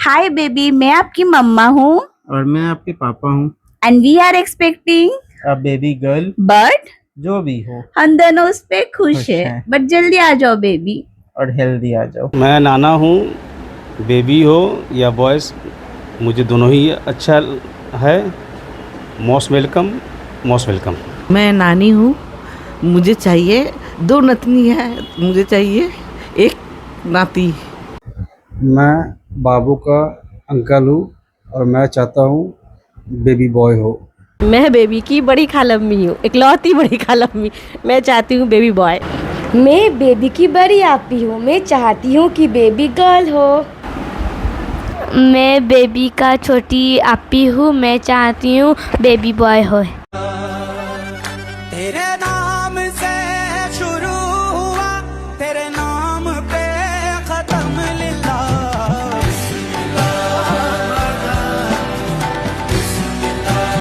Hi baby, मैं आपकी मम्मा हूँ और मैं आपके पापा हूँ। And we are expecting a baby girl, but जो भी हो हम दोनों उस पे खुश खुश है। हैं। बट जल्दी आ जाओ बेबी। और हेल्दी आ जाओ। मैं नाना हूँ, बेबी हो या बॉयज़, मुझे दोनों ही अच्छा है। Most welcome, most welcome. मैं नानी हूँ, मुझे चाहिए 2 नतनी है, मुझे चाहिए 1 नाती। मैं बाबू का अंकल हूँ और मैं चाहता हूँ बेबी बॉय हो। मैं बेबी की बड़ी खालम्मी हूँ, इकलौती बड़ी खालम्मी। मैं चाहती हूँ बेबी बॉय। मैं बेबी की बड़ी आपी हूँ, मैं चाहती हूँ कि बेबी गर्ल हो। मैं बेबी का छोटी आपी हूँ, मैं चाहती हूँ बेबी बॉय हो।